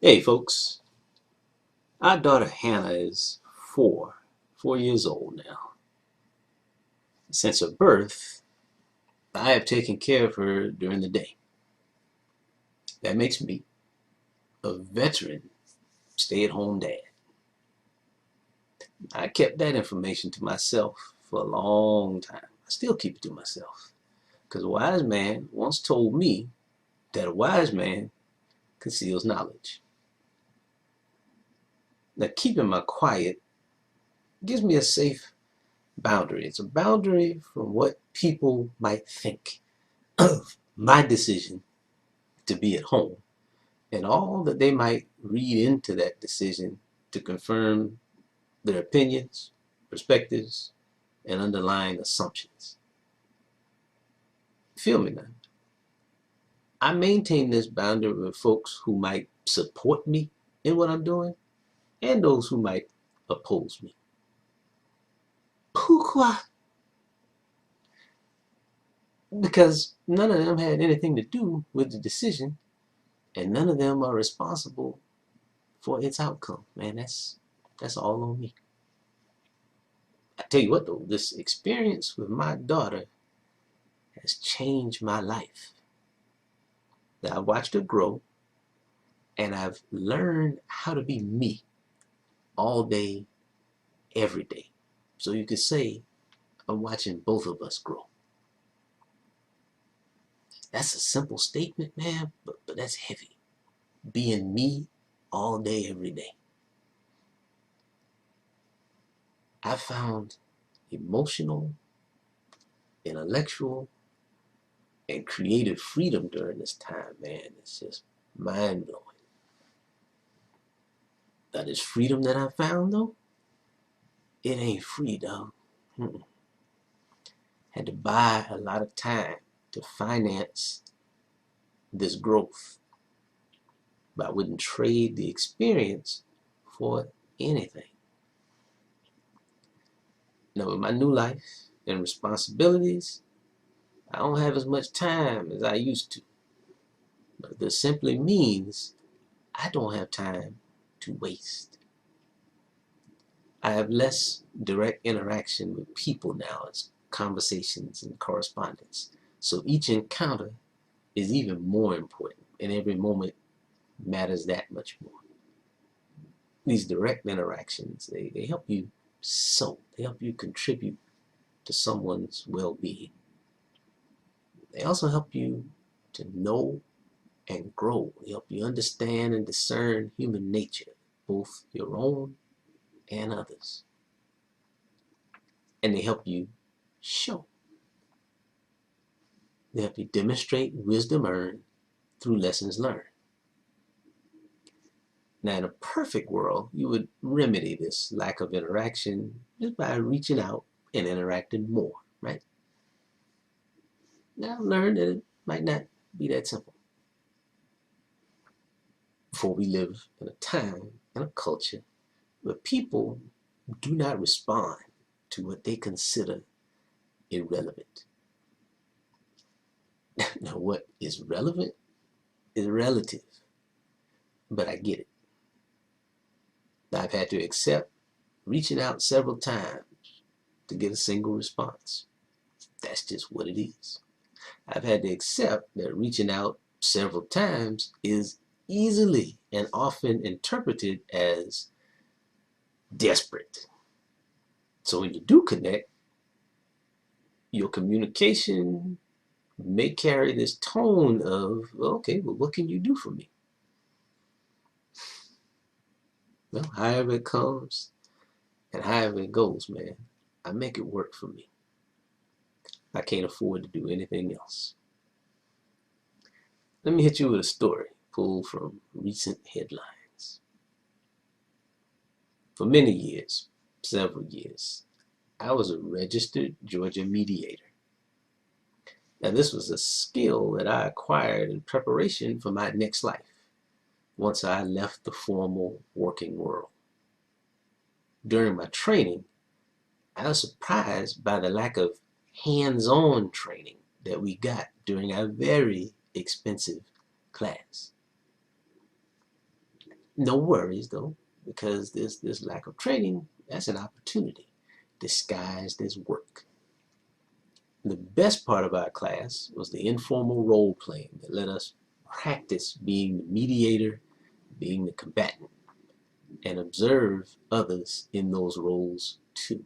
Hey folks, our daughter Hannah is four years old now. Since her birth, I have taken care of her during the day. That makes me a veteran stay-at-home dad. I kept that information to myself for a long time. I still keep it to myself. Because a wise man once told me that a wise man conceals knowledge. Now keeping my quiet gives me a safe boundary. It's a boundary from what people might think of my decision to be at home and all that they might read into that decision to confirm their opinions, perspectives, and underlying assumptions. Feel me now. I maintain this boundary with folks who might support me in what I'm doing and those who might oppose me. Pourquoi? Because none of them had anything to do with the decision and none of them are responsible for its outcome. Man, that's all on me. I tell you what though, this experience with my daughter has changed my life. Now, I've watched her grow and I've learned how to be me all day, every day. So you could say I'm watching both of us grow. That's a simple statement, man, but that's heavy. Being me all day, every day. I found emotional, intellectual, and creative freedom during this time, man. It's just mind-blowing. Now, this freedom that I found, though, it ain't free, dog. Had to buy a lot of time to finance this growth. But I wouldn't trade the experience for anything. Now, with my new life and responsibilities, I don't have as much time as I used to. But this simply means I don't have time to waste. I have less direct interaction with people now. It's conversations and correspondence. So each encounter is even more important, and every moment matters that much more. These direct interactions, they help you sow. They help you contribute to someone's well-being. They also help you to know and grow. They help you understand and discern human nature, both your own and others. And they help you show. They help you demonstrate wisdom earned through lessons learned. Now, in a perfect world, you would remedy this lack of interaction just by reaching out and interacting more, right? Now, I've learned that it might not be that simple. For we live in a time and a culture where people do not respond to what they consider irrelevant. Now, what is relevant is relative, but I get it. I've had to accept reaching out several times to get a single response. That's just what it is. I've had to accept that reaching out several times is easily and often interpreted as desperate. So when you do connect, your communication may carry this tone of, okay, well, what can you do for me? Well, however it comes and however it goes, man, I make it work for me. I can't afford to do anything else. Let me hit you with a story pulled from recent headlines. For many years, several years, I was a registered Georgia mediator. Now, this was a skill that I acquired in preparation for my next life once I left the formal working world. During my training, I was surprised by the lack of hands-on training that we got during our very expensive class. No worries though, because this lack of training, that's an opportunity disguised as work. The best part of our class was the informal role playing that let us practice being the mediator, being the combatant, and observe others in those roles too.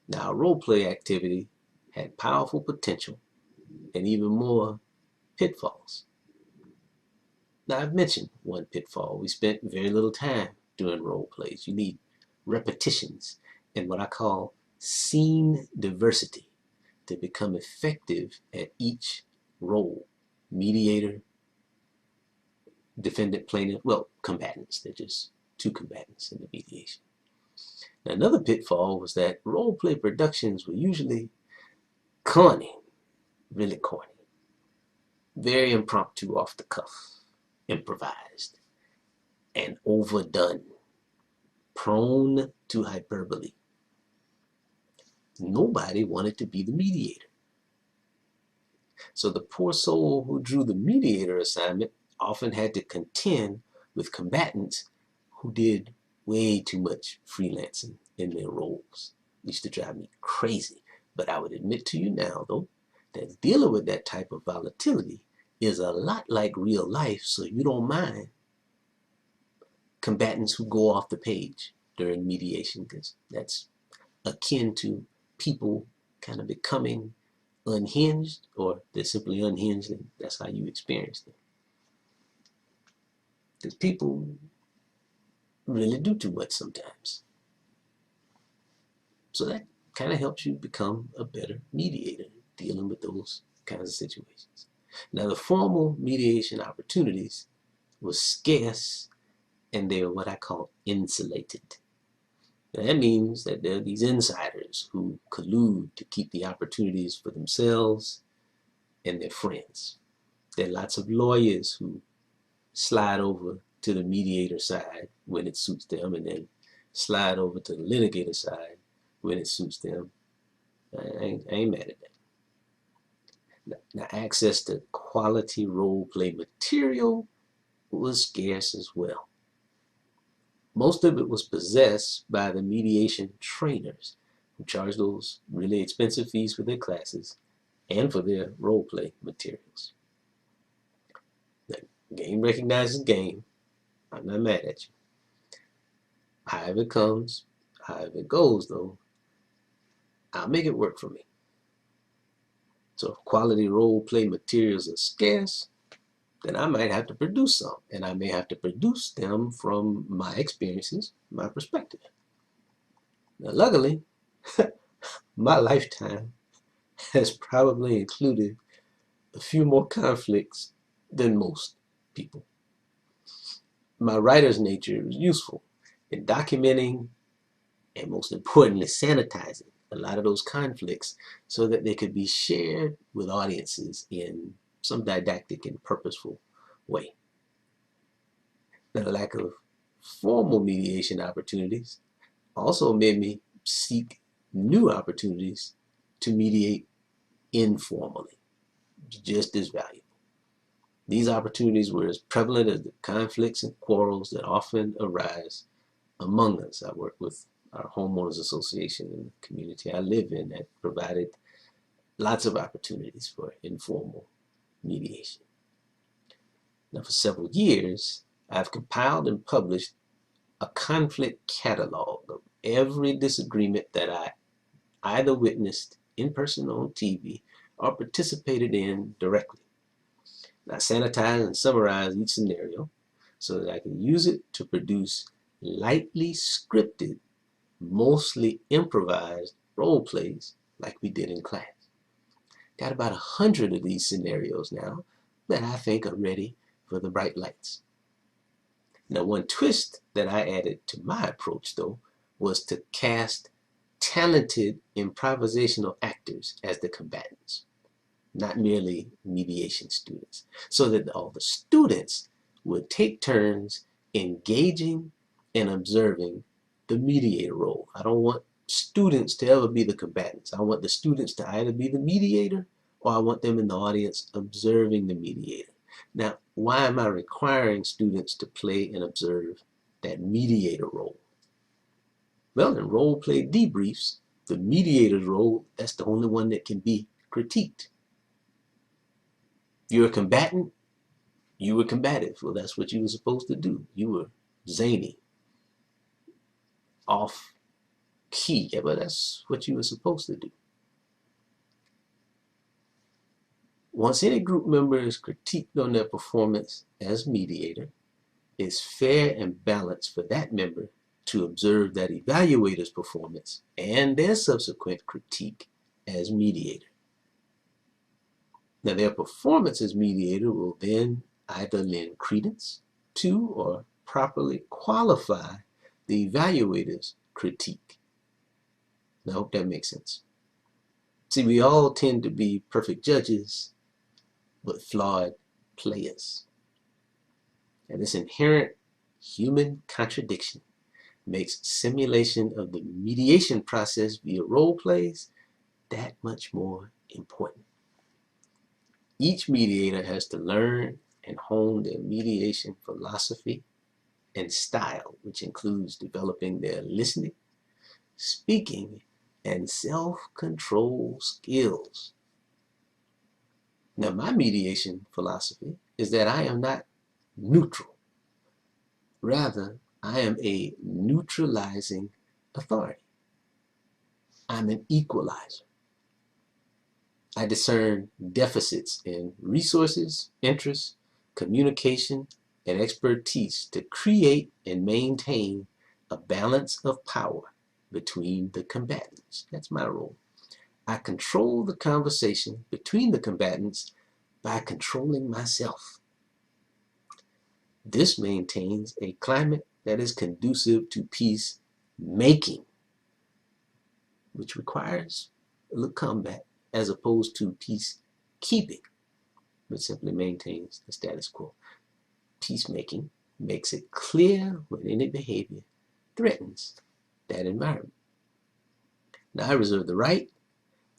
Now, role play activity had powerful potential and even more pitfalls. Now, I've mentioned one pitfall. We spent very little time doing role plays. You need repetitions and what I call scene diversity to become effective at each role. Mediator, defendant, plaintiff, well, combatants. They're just two combatants in the mediation. Now, another pitfall was that role play productions were usually corny, really corny, very impromptu, off the cuff, improvised, and overdone, prone to hyperbole. Nobody wanted to be the mediator. So the poor soul who drew the mediator assignment often had to contend with combatants who did way too much freelancing in their roles. It used to drive me crazy. But I would admit to you now, though, that dealing with that type of volatility is a lot like real life, so you don't mind combatants who go off the page during mediation, because that's akin to people kind of becoming unhinged, or they're simply unhinged, and that's how you experience them. Because people really do too much sometimes. So that kind of helps you become a better mediator dealing with those kinds of situations. Now, the formal mediation opportunities were scarce, and they were what I call insulated. Now, that means that there are these insiders who collude to keep the opportunities for themselves and their friends. There are lots of lawyers who slide over to the mediator side when it suits them, and then slide over to the litigator side when it suits them. I ain't mad at that. Now, access to quality role play material was scarce as well. Most of it was possessed by the mediation trainers who charged those really expensive fees for their classes and for their role play materials. Now, game recognizes game. I'm not mad at you. However it comes, however it goes, though, I'll make it work for me. So if quality role play materials are scarce, then I might have to produce some, and I may have to produce them from my experiences, my perspective. Now, luckily, my lifetime has probably included a few more conflicts than most people. My writer's nature is useful in documenting and, most importantly, sanitizing a lot of those conflicts so that they could be shared with audiences in some didactic and purposeful way. Now, the lack of formal mediation opportunities also made me seek new opportunities to mediate informally, just as valuable. These opportunities were as prevalent as the conflicts and quarrels that often arise among us. I work with our homeowners association in the community I live in that provided lots of opportunities for informal mediation. Now, for several years, I've compiled and published a conflict catalog of every disagreement that I either witnessed in person on TV or participated in directly. I sanitize and summarize each scenario so that I can use it to produce lightly scripted, mostly improvised role plays like we did in class. Got about 100 of these scenarios now that I think are ready for the bright lights. Now, one twist that I added to my approach, though, was to cast talented improvisational actors as the combatants, not merely mediation students, so that all the students would take turns engaging and observing the mediator role. I don't want students to ever be the combatants. I want the students to either be the mediator, or I want them in the audience observing the mediator. Now, why am I requiring students to play and observe that mediator role? Well, in role play debriefs, the mediator's role, that's the only one that can be critiqued. You're a combatant, you were combative. Well, that's what you were supposed to do. You were zany, off key. Yeah, but that's what you were supposed to do. Once any group member is critiqued on their performance as mediator, it's fair and balanced for that member to observe that evaluator's performance and their subsequent critique as mediator. Now, their performance as mediator will then either lend credence to or properly qualify the evaluator's critique. Now, I hope that makes sense. See, we all tend to be perfect judges, but flawed players. And this inherent human contradiction makes simulation of the mediation process via role plays that much more important. Each mediator has to learn and hone their mediation philosophy and style, which includes developing their listening, speaking, and self-control skills. Now, my mediation philosophy is that I am not neutral. Rather, I am a neutralizing authority. I'm an equalizer. I discern deficits in resources, interests, communication, and expertise to create and maintain a balance of power between the combatants. That's my role. I control the conversation between the combatants by controlling myself. This maintains a climate that is conducive to peace making, which requires a little combat, as opposed to peacekeeping, which simply maintains the status quo. Peacemaking makes it clear when any behavior threatens that environment. Now, I reserve the right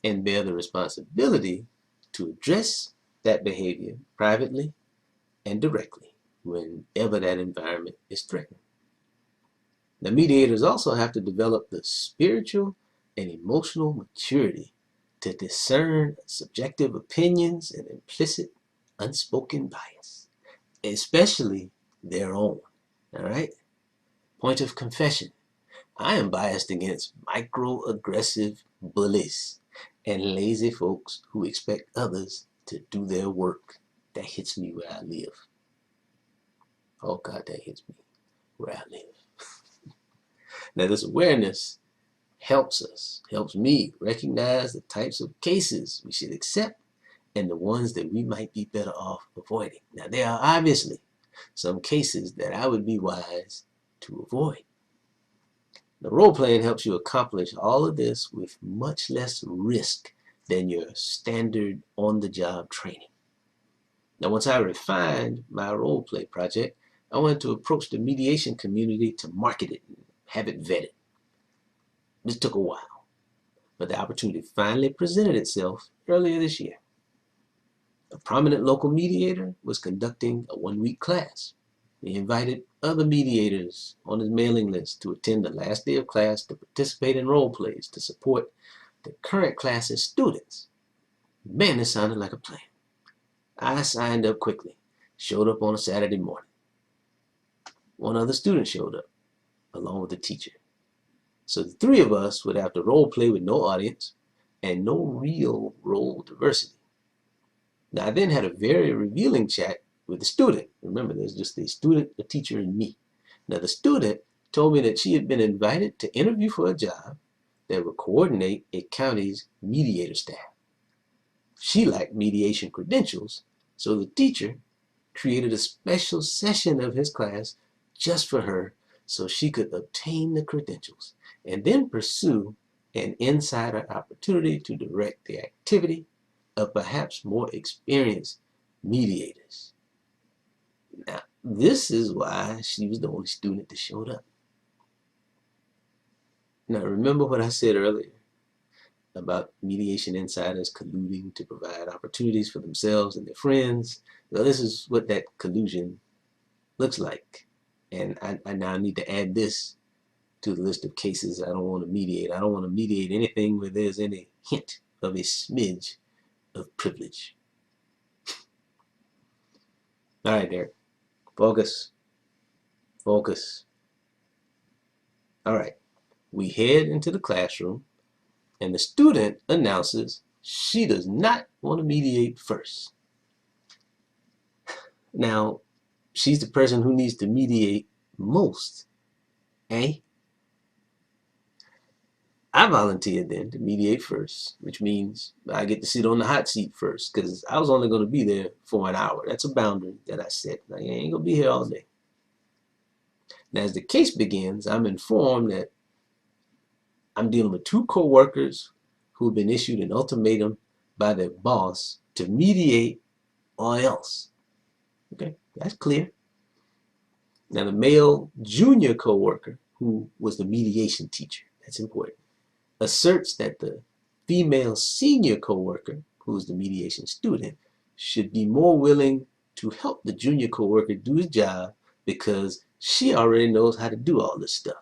and bear the responsibility to address that behavior privately and directly whenever that environment is threatened. The mediators also have to develop the spiritual and emotional maturity to discern subjective opinions and implicit unspoken bias, especially their own. All right? Point of confession. I am biased against microaggressive bullies and lazy folks who expect others to do their work. That hits me where I live. Oh God, that hits me where I live. Now, this awareness helps me recognize the types of cases we should accept and the ones that we might be better off avoiding. Now, there are obviously some cases that I would be wise to avoid. The role playing helps you accomplish all of this with much less risk than your standard on-the-job training. Now, once I refined my role play project, I wanted to approach the mediation community to market it and have it vetted. This took a while, but the opportunity finally presented itself earlier this year. A prominent local mediator was conducting a one-week class. He invited other mediators on his mailing list to attend the last day of class to participate in role plays to support the current class's students. Man, this sounded like a plan. I signed up quickly, showed up on a Saturday morning. One other student showed up, along with the teacher. So the three of us would have to role play with no audience and no real role diversity. Now, I then had a very revealing chat with the student. Remember, there's just the student, the teacher, and me. Now, the student told me that she had been invited to interview for a job that would coordinate a county's mediator staff. She lacked mediation credentials, so the teacher created a special session of his class just for her so she could obtain the credentials and then pursue an insider opportunity to direct the activity of perhaps more experienced mediators. Now, this is why she was the only student that showed up. Now, remember what I said earlier about mediation insiders colluding to provide opportunities for themselves and their friends. Well, this is what that collusion looks like. And I now need to add this to the list of cases I don't want to mediate. I don't want to mediate anything where there's any hint of a smidge of privilege. All right, Derek. Focus. Focus. All right. We head into the classroom, and the student announces she does not want to mediate first. Now, she's the person who needs to mediate most, eh? I volunteered then to mediate first, which means I get to sit on the hot seat first, because I was only going to be there for an hour. That's a boundary that I set. I ain't going to be here all day. Now, as the case begins, I'm informed that I'm dealing with two co-workers who've been issued an ultimatum by their boss to mediate or else. Okay, that's clear. Now, the male junior co-worker, who was the mediation teacher, that's important, asserts that the female senior co-worker, who's the mediation student, should be more willing to help the junior co-worker do his job because she already knows how to do all this stuff.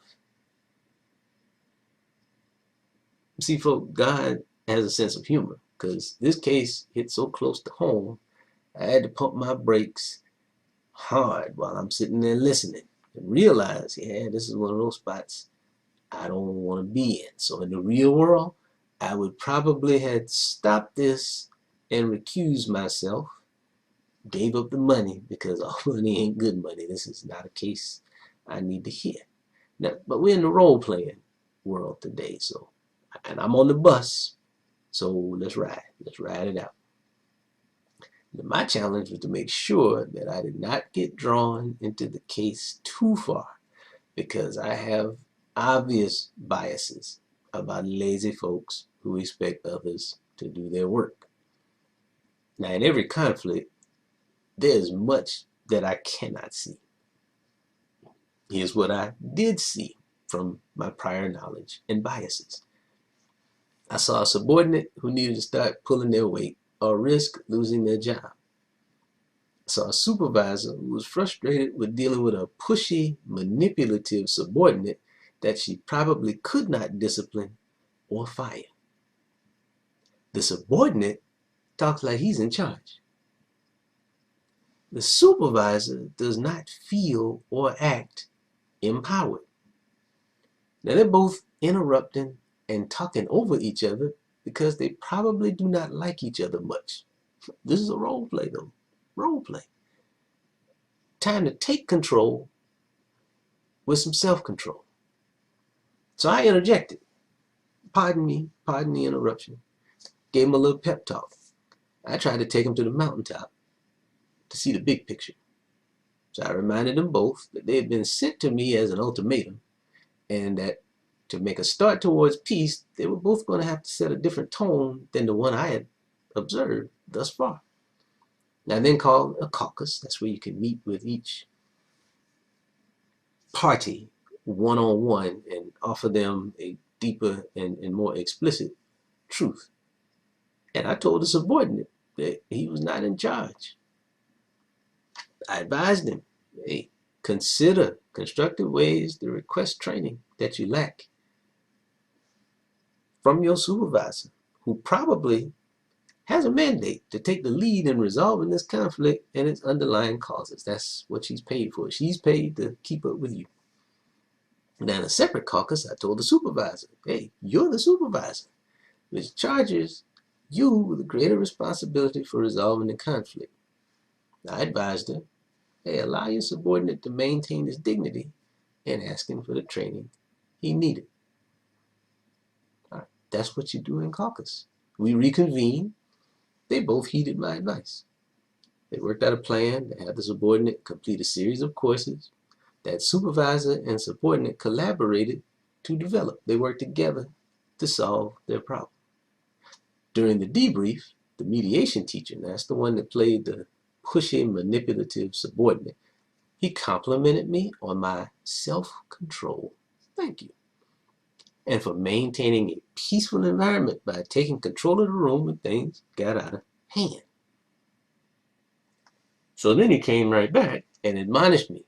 See, folks, God has a sense of humor, because this case hit so close to home, I had to pump my brakes hard while I'm sitting there listening and realize, yeah, this is one of those spots I don't want to be in. So in the real world, I would probably have stopped this and recused myself, gave up the money, because all money ain't good money. This is not a case I need to hear. Now, but we're in the role-playing world today, so, and I'm on the bus, so let's ride it out. Now, my challenge was to make sure that I did not get drawn into the case too far, because I have obvious biases about lazy folks who expect others to do their work. Now, in every conflict, there's much that I cannot see. Here's what I did see from my prior knowledge and biases. I saw a subordinate who needed to start pulling their weight or risk losing their job. I saw a supervisor who was frustrated with dealing with a pushy, manipulative subordinate that she probably could not discipline or fire. The subordinate talks like he's in charge. The supervisor does not feel or act empowered. Now, they're both interrupting and talking over each other because they probably do not like each other much. This is a role play, though. Role play. Time to take control with some self-control. So I interjected. Pardon the interruption. Gave him a little pep talk. I tried to take him to the mountaintop to see the big picture. So I reminded them both that they had been sent to me as an ultimatum, and that to make a start towards peace, they were both going to have to set a different tone than the one I had observed thus far. I then called a caucus. That's where you can meet with each party one-on-one and offer them a deeper and more explicit truth. And I told the subordinate that he was not in charge. I advised him, hey, consider constructive ways to request training that you lack from your supervisor, who probably has a mandate to take the lead in resolving this conflict and its underlying causes. That's what she's paid for. She's paid to keep up with you. Now, in a separate caucus, I told the supervisor, hey, you're the supervisor, which charges you with a greater responsibility for resolving the conflict. I advised her, hey, allow your subordinate to maintain his dignity and ask him for the training he needed. All right, that's what you do in caucus. We reconvened. They both heeded my advice. They worked out a plan to have the subordinate complete a series of courses that supervisor and subordinate collaborated to develop. They worked together to solve their problem. During the debrief, the mediation teacher, and that's the one that played the pushy, manipulative subordinate, he complimented me on my self-control. Thank you. and for maintaining a peaceful environment by taking control of the room when things got out of hand. So then he came right back and admonished me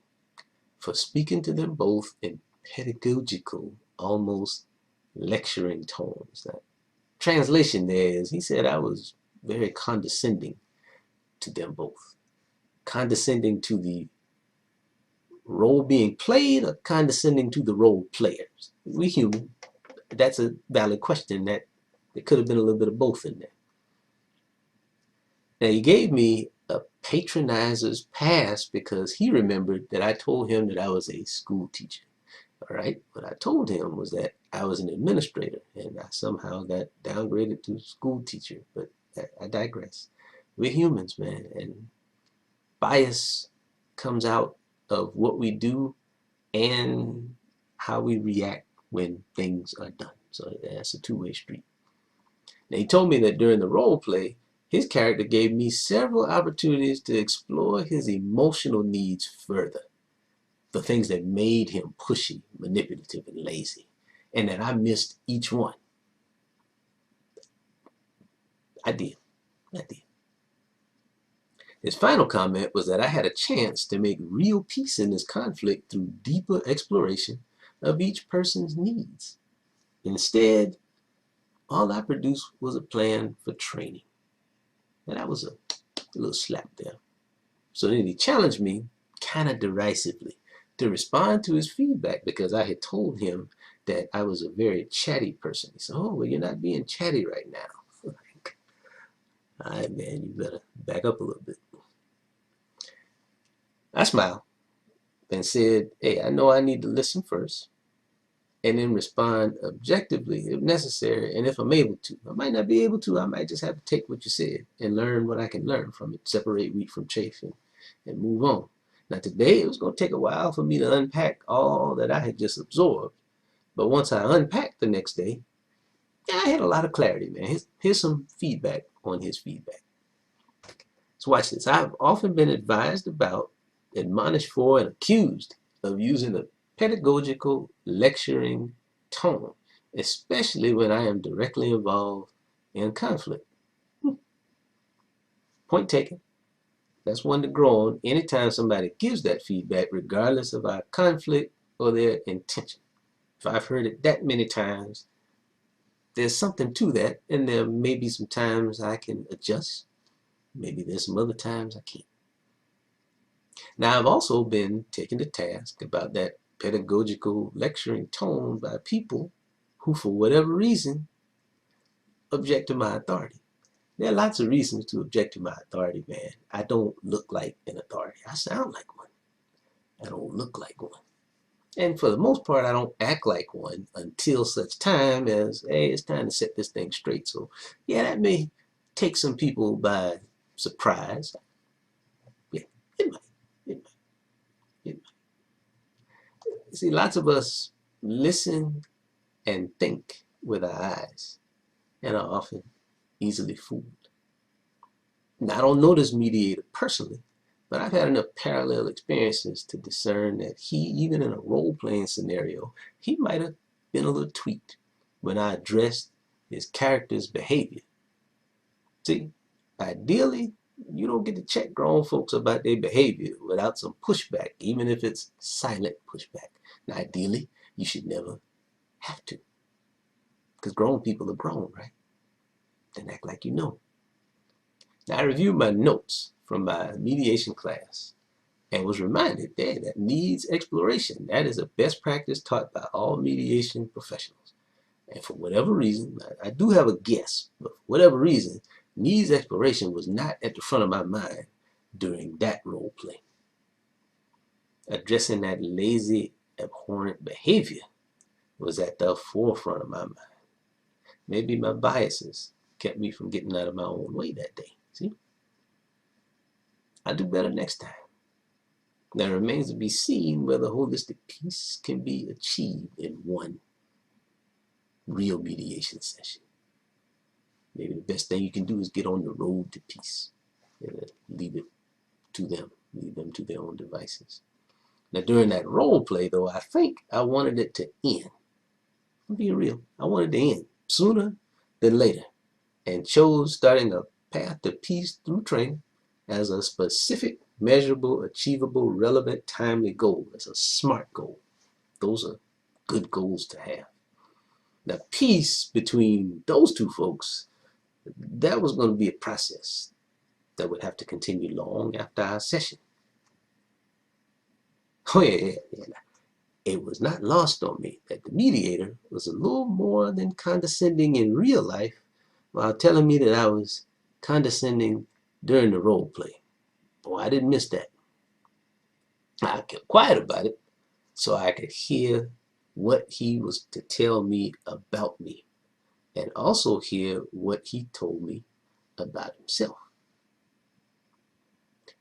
for speaking to them both in pedagogical, almost lecturing tones. That translation there is, he said I was very condescending to them both. Condescending to the role being played or condescending to the role players? We human. That's a valid question. That there could have been a little bit of both in there. Now he gave me a patronizer's pass because he remembered that I told him that I was a school teacher. All right, what I told him was that I was an administrator and I somehow got downgraded to school teacher, but I digress. We're humans, man, and bias comes out of what we do and how we react when things are done. So that's a two-way street. Now, he told me that during the role play, his character gave me several opportunities to explore his emotional needs further, the things that made him pushy, manipulative, and lazy, and that I missed each one. I did. His final comment was that I had a chance to make real peace in this conflict through deeper exploration of each person's needs. Instead, all I produced was a plan for training. And that was a little slap there. So then he challenged me, kind of derisively, to respond to his feedback because I had told him that I was a very chatty person. He said, oh, well, you're not being chatty right now. Like, all right, man, you better back up a little bit. I smiled and said, hey, I know I need to listen first and then respond objectively if necessary and if I'm able to. I might not be able to. I might just have to take what you said and learn what I can learn from it, separate wheat from chaff and move on. Now today it was going to take a while for me to unpack all that I had just absorbed. But once I unpacked the next day, yeah, I had a lot of clarity, man. Here's some feedback on his feedback. So watch this. I've often been advised about, admonished for, and accused of using a pedagogical lecturing tone, especially when I am directly involved in conflict. Point taken. That's one to grow on anytime somebody gives that feedback, regardless of our conflict or their intention. If I've heard it that many times, there's something to that, and there may be some times I can adjust. Maybe there's some other times I can't. Now, I've also been taken to task about that pedagogical lecturing tone by people who, for whatever reason, object to my authority. There are lots of reasons to object to my authority, man. I don't look like an authority. I sound like one. I don't look like one. And for the most part, I don't act like one until such time as, hey, it's time to set this thing straight. So, yeah, that may take some people by surprise. Yeah, it might. See, lots of us listen and think with our eyes and are often easily fooled. Now, I don't know this mediator personally, but I've had enough parallel experiences to discern that he, even in a role-playing scenario, he might have been a little tweaked when I addressed his character's behavior. See, ideally, you don't get to check grown folks about their behavior without some pushback, even if it's silent pushback. Now, ideally, you should never have to, because grown people are grown, right? Then act like you know. Now, I reviewed my notes from my mediation class and was reminded that needs exploration. That is a best practice taught by all mediation professionals. And for whatever reason, I do have a guess, but for whatever reason, needs exploration was not at the front of my mind during that role play. Addressing that lazy, abhorrent behavior was at the forefront of my mind. Maybe my biases kept me from getting out of my own way that day. See? I'll do better next time. Now it remains to be seen whether holistic peace can be achieved in one real mediation session. Maybe the best thing you can do is get on the road to peace and leave it to them, leave them to their own devices. Now during that role play, though, I think I wanted it to end. I'm being real. I wanted to end sooner than later and chose starting a path to peace through training as a specific, measurable, achievable, relevant, timely goal. It's a SMART goal. Those are good goals to have. Now, peace between those two folks, that was going to be a process that would have to continue long after our session. Oh, yeah. It was not lost on me that the mediator was a little more than condescending in real life while telling me that I was condescending during the role play. Boy, I didn't miss that. I kept quiet about it so I could hear what he was to tell me about me and also hear what he told me about himself.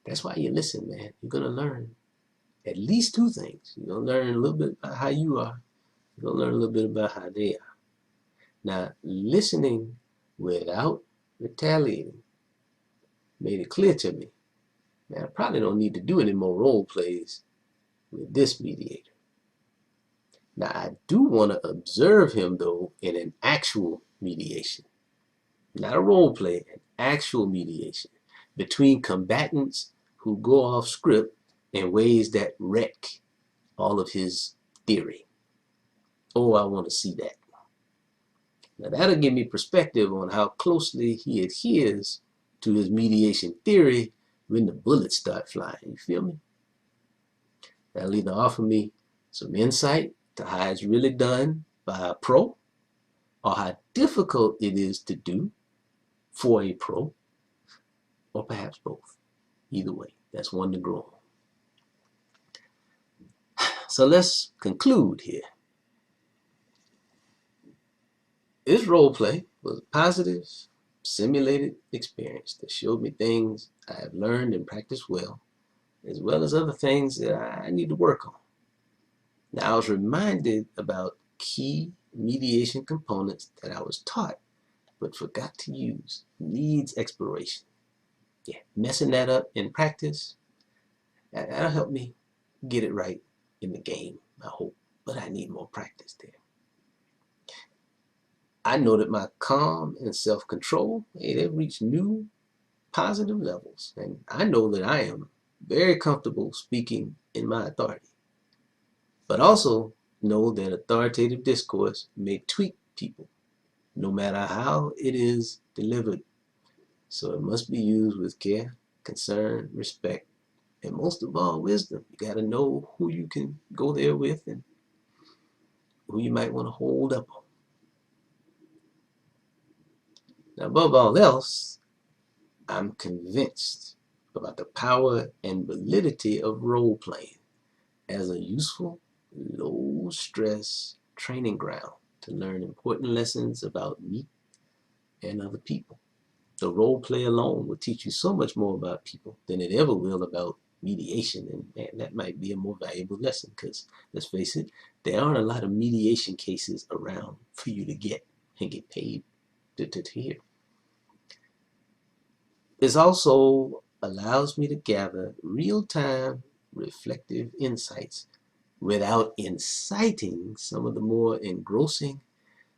That's why you listen, man. You're going to learn at least two things. You're going to learn a little bit about how you are. You're going to learn a little bit about how they are. Now, listening without retaliating made it clear to me, man, I probably don't need to do any more role plays with this mediator. Now, I do want to observe him, though, in an actual mediation. Not a role play, an actual mediation between combatants who go off script in ways that wreck all of his theory. Oh, I want to see that. Now, that'll give me perspective on how closely he adheres to his mediation theory when the bullets start flying. You feel me? That'll either offer me some insight to how it's really done by a pro, or how difficult it is to do for a pro, or perhaps both. Either way, that's one to grow on. So let's conclude here. This role play was a positive, simulated experience that showed me things I have learned and practiced well as other things that I need to work on. Now, I was reminded about key mediation components that I was taught but forgot to use. Needs exploration. Yeah, messing that up in practice, that'll help me get it right in the game, I hope. But I need more practice there. I know that my calm and self-control, they've reached new positive levels. And I know that I am very comfortable speaking in my authority. But also know that authoritative discourse may tweak people, no matter how it is delivered. So it must be used with care, concern, respect, and most of all, wisdom. You got to know who you can go there with and who you might want to hold up on. Now, above all else, I'm convinced about the power and validity of role playing as a useful, low-stress training ground to learn important lessons about me and other people. The role play alone will teach you so much more about people than it ever will about mediation, and man, that might be a more valuable lesson because, let's face it, there aren't a lot of mediation cases around for you to get and get paid to hear. This also allows me to gather real-time reflective insights without inciting some of the more engrossing,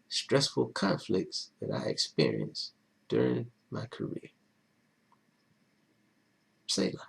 stressful conflicts that I experienced during my career. Selah.